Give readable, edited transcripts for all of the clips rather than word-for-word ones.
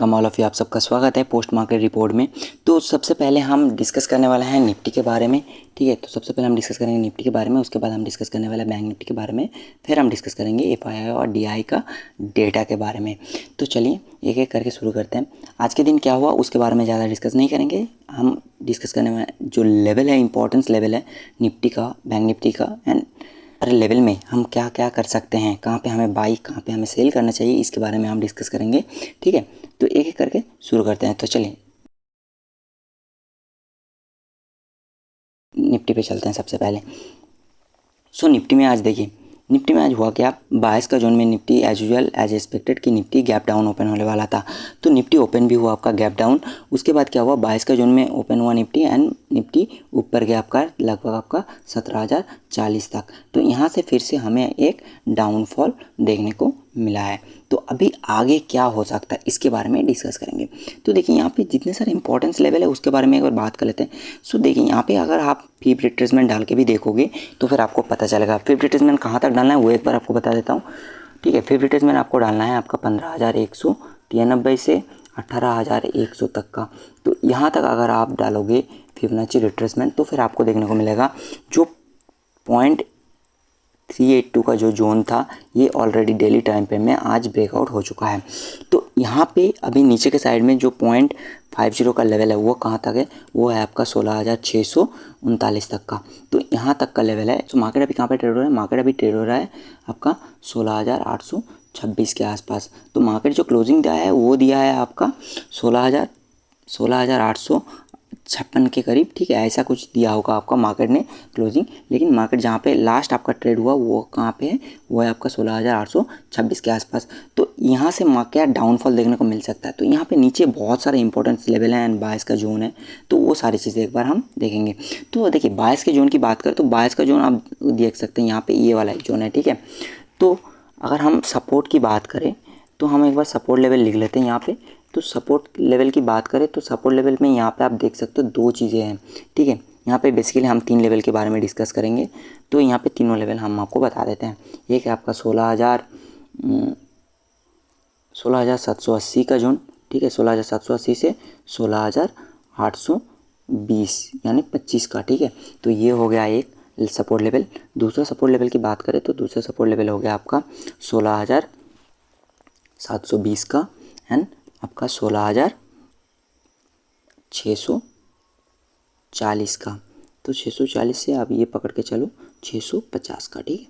Welcome all of you. आप सबका स्वागत है पोस्ट मार्केट रिपोर्ट में। तो सबसे पहले हम डिस्कस करने वाला है निफ्टी के बारे में, ठीक है। तो सबसे पहले हम डिस्कस करेंगे निफ्टी के बारे में, उसके बाद हम डिस्कस करने वाला बैंक निफ्टी के बारे में, फिर हम डिस्कस करेंगे एफआईआई और डीआई का डेटा के बारे में। तो चलिए एक एक करके शुरू करते हैं। आज के दिन क्या हुआ उसके बारे में ज़्यादा डिस्कस नहीं करेंगे, हम डिस्कस करने वाले जो लेवल है, इंपॉर्टेंस लेवल है निफ्टी का, बैंक निफ्टी का एंड लेवल में हम क्या क्या कर सकते हैं, कहाँ पे हमें बाई, कहाँ पे हमें सेल करना चाहिए, इसके बारे में हम डिस्कस करेंगे, ठीक है। तो एक एक करके शुरू करते हैं। तो चलिए निफ्टी पे चलते हैं सबसे पहले। निफ्टी में आज देखिए, निफ्टी में आज हुआ क्या, 22 का जोन में Nifty as usual as expected कि निफ्टी गैप डाउन ओपन होने वाला था। तो निफ्टी ओपन भी हुआ आपका गैप डाउन। उसके बाद क्या हुआ, 22 का जोन में ओपन हुआ निफ्टी एंड निफ्टी ऊपर गया आपका लगभग आपका 17,040 तक। तो यहाँ से फिर से हमें एक डाउनफॉल देखने को मिला है। तो अभी आगे क्या हो सकता है इसके बारे में डिस्कस करेंगे। तो देखिए यहाँ पे जितने सारे इंपॉर्टेंस लेवल है उसके बारे में एक बार बात कर लेते हैं। देखिए यहाँ पे अगर आप फिफ्थ रिट्रेसमेंट डाल के भी देखोगे तो फिर आपको पता चलेगा फिफ्थ रिट्रेसमेंट कहाँ तक डालना है वो एक बार आपको बता देता हूँ, ठीक है। फिफ्थ रिट्रेसमेंट आपको डालना है आपका 15,193 से 18,100 तक का। तो यहाँ तक अगर आप डालोगे फिबोनाची रिट्रेसमेंट तो फिर आपको देखने को मिलेगा जो 382 का जो जोन था ये ऑलरेडी डेली टाइम पे में आज ब्रेकआउट हो चुका है। तो यहाँ पे अभी नीचे के साइड में जो 0.50 का लेवल है वो कहाँ तक है, वो है आपका 16,639 तक का। तो यहाँ तक का लेवल है। तो मार्केट अभी कहाँ पे ट्रेड हो रहा है, मार्केट अभी ट्रेड हो रहा है आपका 16,826 के आसपास। तो मार्केट जो क्लोजिंग दिया है वो दिया है आपका 16,856 के करीब, ठीक है। ऐसा कुछ दिया होगा आपका मार्केट ने क्लोजिंग, लेकिन मार्केट जहाँ पे लास्ट आपका ट्रेड हुआ वो कहाँ पे है, वो है आपका 16,826 के आसपास। तो यहाँ से क्या डाउनफॉल देखने को मिल सकता है। तो यहाँ पे नीचे बहुत सारे इंपॉर्टेंट लेवल हैं एंड 22 का जोन है, तो वो सारी चीज़ें एक बार हम देखेंगे। तो देखिए 22 के जोन की बात करें तो 22 का जोन आप देख सकते हैं, यहाँ पे ये वाला जोन है, ठीक है। तो अगर हम सपोर्ट की बात करें तो हम एक बार सपोर्ट लेवल लिख लेते हैं यहाँ पे। तो सपोर्ट लेवल की बात करें तो सपोर्ट लेवल में यहाँ पे आप देख सकते हो दो चीज़ें हैं, ठीक है। यहाँ पे बेसिकली हम 3 लेवल के बारे में डिस्कस करेंगे। तो यहाँ पे तीनों लेवल हम आपको बता देते हैं। एक है आपका 16,780 का जोन, ठीक है। 16,780 से 16,820 यानी 25 का, ठीक है। तो ये हो गया एक सपोर्ट लेवल। दूसरा सपोर्ट लेवल की बात करें तो दूसरा सपोर्ट लेवल हो गया आपका 16,720 का एंड आपका 16,640 का। तो 640 से आप ये पकड़ के चलो 650 का, ठीक है।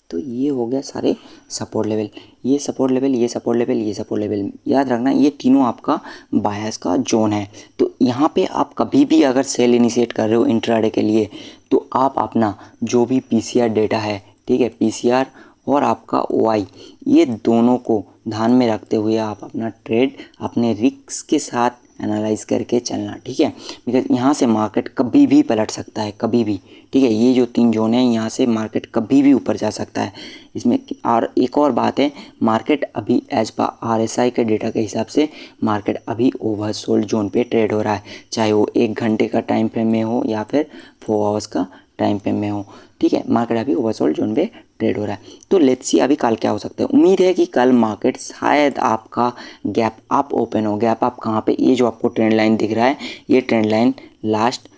तो ये हो गया सारे सपोर्ट लेवल। ये सपोर्ट लेवल, ये सपोर्ट लेवल, ये सपोर्ट लेवल, याद रखना ये तीनों आपका बायस का जोन है। तो यहाँ पे आप कभी भी अगर सेल इनिशिएट कर रहे हो इंट्राडे के लिए तो आप अपना जो भी पीसीआर डेटा है, ठीक है, पीसीआर और आपका ओआई, ये दोनों को ध्यान में रखते हुए आप अपना ट्रेड अपने रिस्क के साथ एनालाइज करके चलना, ठीक है। बिकॉज यहाँ से मार्केट कभी भी पलट सकता है, कभी भी, ठीक है। ये जो 3 जोन है यहाँ से मार्केट कभी भी ऊपर जा सकता है इसमें। और एक और बात है, मार्केट अभी एज पर आरएसआई के डेटा के हिसाब से मार्केट अभी ओवरसोल्ड जोन पे ट्रेड हो रहा है, चाहे वो 1 घंटे का टाइम फ्रेम में हो या फिर 4 आवर्स का टाइम फ्रेम में हो, ठीक है। मार्केट अभी ओवरसोल्ड जोन पे ट्रेड हो रहा है। तो लेट्स सी अभी कल क्या हो सकता है। उम्मीद है कि कल मार्केट शायद आपका गैप अप ओपन हो। गैप अप कहाँ पे, ये जो आपको ट्रेंड लाइन दिख रहा है ये ट्रेंड लाइन लास्ट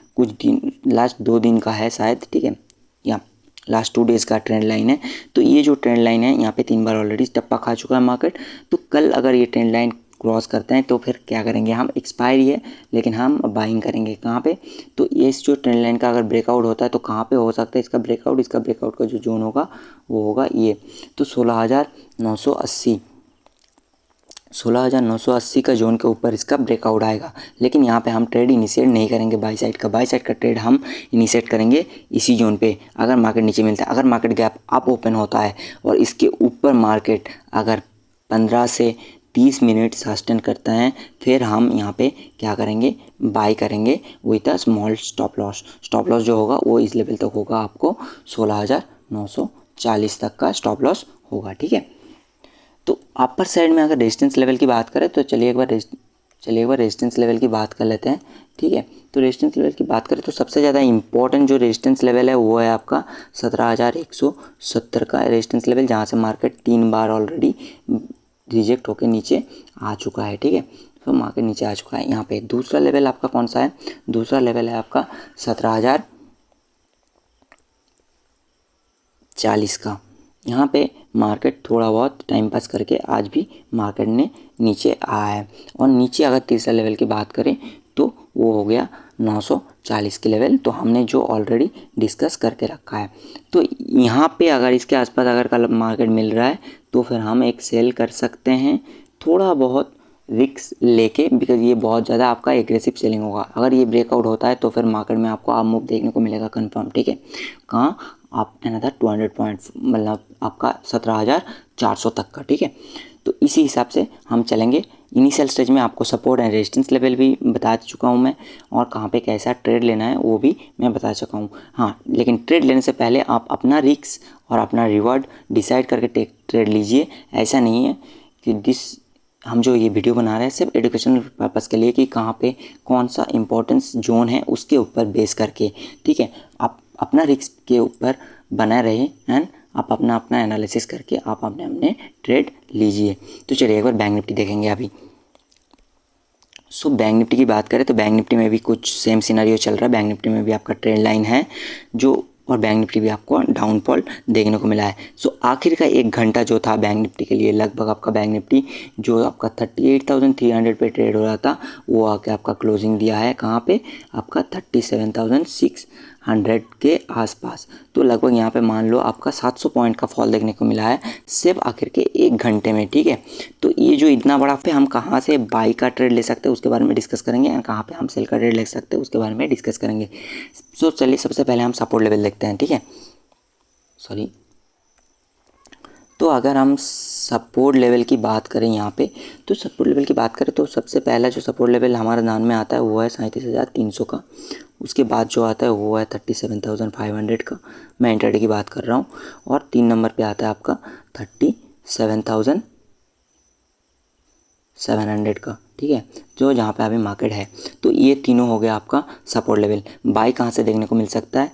2 दिन का है शायद, ठीक है, या लास्ट 2 डेज़ का ट्रेंड लाइन है। तो ये जो ट्रेंड लाइन है यहाँ पे 3 बार ऑलरेडी टप्पा खा चुका है मार्केट। तो कल अगर ये ट्रेंड लाइन क्रॉस करते हैं तो फिर क्या करेंगे हम, एक्सपायरी है लेकिन हम बाइंग करेंगे कहाँ पे। तो ये इस जो ट्रेंड लाइन का अगर ब्रेकआउट होता है तो कहाँ पे हो सकता है इसका ब्रेकआउट, इसका ब्रेकआउट का जो जोन होगा वो होगा ये। तो 16,980 का जोन के ऊपर इसका ब्रेकआउट आएगा। लेकिन यहाँ पे हम ट्रेड इनिशिएट नहीं करेंगे बाई साइड का। बाई साइड का ट्रेड हम इनिशिएट करेंगे इसी जोन पे अगर मार्केट नीचे मिलता है। अगर मार्केट गैप अप ओपन होता है और इसके ऊपर मार्केट अगर 15 से 30 मिनट सस्टेन करता है फिर हम यहाँ पे क्या करेंगे, बाई करेंगे with a small stop loss. Stop loss जो होगा वो इस लेवल तक होगा, आपको 16,940 तक का स्टॉप लॉस होगा, ठीक है। तो अपर साइड में अगर रेजिस्टेंस लेवल की बात करें तो चलिए एक बार रेजिस्टेंस लेवल की बात कर लेते हैं, ठीक है। तो रेजिस्टेंस लेवल की बात करें तो सबसे ज़्यादा इंपॉर्टेंट जो रेजिस्टेंस लेवल है वो है आपका 17,170 का रेजिस्टेंस लेवल, जहाँ से मार्केट 3 बार ऑलरेडी रिजेक्ट होकर नीचे आ चुका है, ठीक है। तो मार्केट नीचे आ चुका है। यहाँ पे दूसरा लेवल आपका कौन सा है? दूसरा लेवल है आपका 17,040 का। यहाँ पे मार्केट थोड़ा बहुत टाइम पास करके आज भी मार्केट ने नीचे आया है। और नीचे अगर तीसरा लेवल की बात करें तो वो हो गया 940 के लेवल, तो हमने जो ऑलरेडी डिस्कस करके रखा है। तो यहाँ पे अगर इसके आसपास अगर कल मार्केट मिल रहा है तो फिर हम एक सेल कर सकते हैं, थोड़ा बहुत रिस्क लेके, बिकॉज ये बहुत ज़्यादा आपका एग्रेसिव सेलिंग होगा। अगर ये ब्रेकआउट होता है तो फिर मार्केट में आपको अप मूव देखने को मिलेगा कंफर्म, ठीक है। कहाँ? आप अनदर 200 पॉइंट, मतलब आपका 17,400 तक का, ठीक है। तो इसी हिसाब से हम चलेंगे। इनिशियल स्टेज में आपको सपोर्ट एंड रेजिस्टेंस लेवल भी बता चुका हूँ मैं, और कहाँ पे कैसा ट्रेड लेना है वो भी मैं बता चुका हूँ। हाँ, लेकिन ट्रेड लेने से पहले आप अपना रिस्क और अपना रिवॉर्ड डिसाइड करके ट्रेड लीजिए। ऐसा नहीं है कि हम जो ये वीडियो बना रहे हैं सिर्फ एजुकेशनल पर्पज़ के लिए कि कहाँ पे कौन सा इम्पोर्टेंस जोन है उसके ऊपर बेस करके, ठीक है। आप अपना रिस्क के ऊपर बना रहे एंड आप अपना एनालिसिस करके आप अपने ट्रेड लीजिए। तो चलिए एक बार बैंक निफ्टी देखेंगे अभी। सो बैंक निफ्टी की बात करें तो बैंक निफ्टी में भी कुछ सेम सिनेरियो चल रहा है। बैंक निफ्टी में भी आपका ट्रेंड लाइन है जो, और बैंक निफ्टी भी आपको डाउनफॉल देखने को मिला है। सो आखिर का 1 घंटा जो था बैंक निफ्टी के लिए, लगभग आपका बैंक निफ्टी जो आपका 38,300 पे ट्रेड हो रहा था वो आके आपका क्लोजिंग दिया है कहाँ पे? आपका 37,600 के आसपास। तो लगभग यहाँ पे मान लो आपका 700 पॉइंट का फॉल देखने को मिला है सिर्फ आखिर के 1 घंटे में, ठीक है। तो ये जो इतना बड़ा पे हम कहाँ से बाई का ट्रेड ले सकते हैं उसके बारे में डिस्कस करेंगे, और कहाँ पे हम सेल का ट्रेड ले सकते हैं उसके बारे में डिस्कस करेंगे। सो चलिए सबसे पहले हम सपोर्ट लेवल देखते हैं, ठीक है। तो अगर हम सपोर्ट लेवल की बात करें यहाँ पे, तो सपोर्ट लेवल की बात करें तो सबसे पहला जो सपोर्ट लेवल हमारे ध्यान में आता है वो है 37,300 का। उसके बाद जो आता है वो है 37,500 का, मैं इंट्राडे की बात कर रहा हूँ। और 3 नंबर पे आता है आपका 37,700 का, ठीक है, जो जहाँ पे अभी मार्केट है। तो ये तीनों हो गया आपका सपोर्ट लेवल। बाई कहाँ से देखने को मिल सकता है?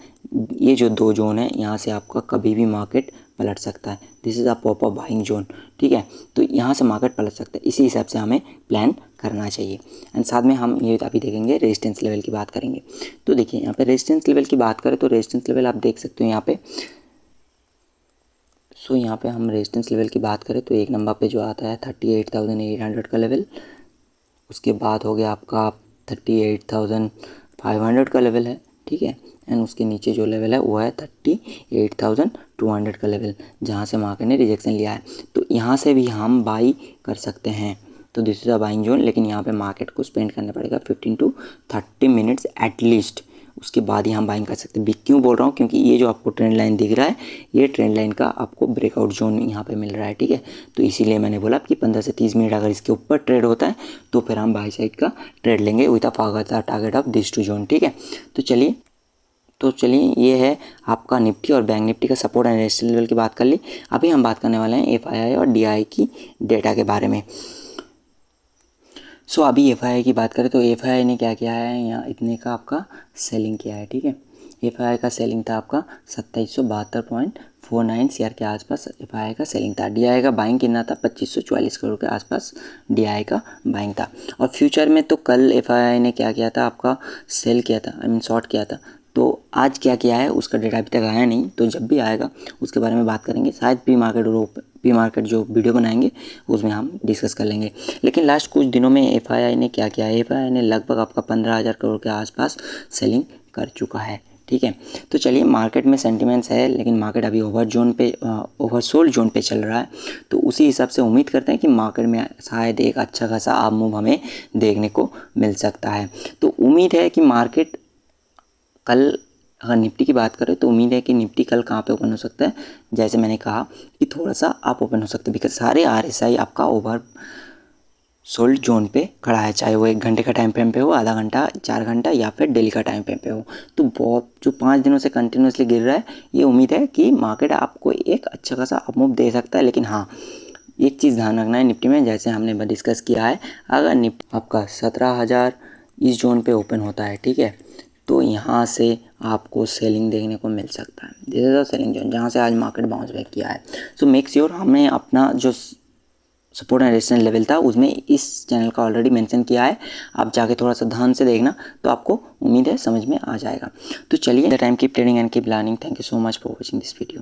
ये जो 2 जोन है यहाँ से आपका कभी भी मार्केट पलट सकता है। This is a pop up buying zone, ठीक है। तो यहाँ से मार्केट पलट सकता है, इसी हिसाब से हमें प्लान करना चाहिए। एंड साथ में हम ये अभी देखेंगे रेजिस्टेंस लेवल की बात करेंगे। तो देखिए यहाँ पे रेजिस्टेंस लेवल की बात करें तो रेजिस्टेंस लेवल आप देख सकते हो यहाँ पे। सो यहाँ पे हम रेजिस्टेंस लेवल की बात करें तो 1 नंबर पे जो आता है 38,800 का लेवल। उसके बाद हो गया आपका 38,500 का लेवल है, ठीक है। एंड उसके नीचे जो लेवल है वो है 38,200 का लेवल, जहाँ से मार्केट ने रिजेक्शन लिया है। तो यहाँ से भी हम बाई कर सकते हैं। तो this is a buying zone, लेकिन यहाँ पे मार्केट को स्पेंड करना पड़ेगा 15 to 30 मिनट्स एटलीस्ट, उसके बाद ही हम बाइंग कर सकते हैं। क्यों बोल रहा हूँ? क्योंकि ये जो आपको ट्रेंड लाइन दिख रहा है ये ट्रेंड लाइन का आपको ब्रेकआउट जोन यहाँ पे मिल रहा है, ठीक है। तो इसीलिए मैंने बोला कि 15 से 30 मिनट अगर इसके ऊपर ट्रेड होता है तो फिर हम बाई साइड का ट्रेड लेंगे with a target of this 2 zone, ठीक है। तो चलिए ये है आपका निफ्टी और बैंक निफ्टी का सपोर्ट एंड रेजिस्टेंस लेवल की बात कर ली। अभी हम बात करने वाले हैं एफआईआई और डीआई की डेटा के बारे में। सो अभी एफआईआई की बात करें तो एफआईआई ने क्या किया है, यहाँ इतने का आपका सेलिंग किया है, ठीक है। एफआईआई का सेलिंग था आपका 2772.49 शेयर के आसपास एफआईआई का सेलिंग था। डीआई का बाइंग कितना था? 2544 करोड़ के आसपास डीआई का बाइंग था। और फ्यूचर में तो कल एफआईआई ने क्या किया था, आपका सेल किया था, आई मीन शॉर्ट किया था। तो आज क्या किया है उसका डेटा अभी तक आया नहीं, तो जब भी आएगा उसके बारे में बात करेंगे। शायद प्री मार्केट जो वीडियो बनाएंगे उसमें हम डिस्कस कर लेंगे। लेकिन लास्ट कुछ दिनों में एफआईआई ने क्या किया है, एफआईआई ने लगभग आपका 15,000 करोड़ के आसपास सेलिंग कर चुका है, ठीक है। तो चलिए मार्केट में सेंटिमेंट्स है, लेकिन मार्केट अभी ओवरसोल्ड जोन पे चल रहा है। तो उसी हिसाब से उम्मीद करते हैं कि मार्केट में शायद एक अच्छा खासा अप मूव हमें देखने को मिल सकता है। तो उम्मीद है कि मार्केट कल, अगर निफ्टी की बात करें तो उम्मीद है कि निफ्टी कल कहाँ पे ओपन हो सकता है, जैसे मैंने कहा कि थोड़ा सा अप ओपन हो सकता है, बिकॉज सारे आरएसआई आपका ओवर सोल्ड जोन पे खड़ा है, चाहे वो 1 घंटे का टाइम फ्रेम पे हो, आधा घंटा, 4 घंटा या फिर डेली का टाइम फ्रेम पे हो। तो बहुत जो 5 दिनों से कंटिन्यूसली गिर रहा है, ये उम्मीद है कि मार्केट आपको एक अच्छा खासा अप मूव दे सकता है। लेकिन हाँ, एक चीज़ ध्यान रखना है निफ्टी में, जैसे हमने डिस्कस किया है, अगर निफ्टी आपका 17,000 इस जोन पे ओपन होता है, ठीक है, तो यहाँ से आपको सेलिंग देखने को मिल सकता है। This is the selling zone जहाँ से आज मार्केट बाउंस बैक किया है। सो मेक श्योर हमें अपना जो सपोर्ट एंड रेजिस्टेंस लेवल था उसमें इस चैनल का ऑलरेडी मेंशन किया है। आप जाके थोड़ा सा ध्यान से देखना तो आपको उम्मीद है समझ में आ जाएगा। तो चलिए, the time keep trading and keep learning. Thank you so much for watching this video.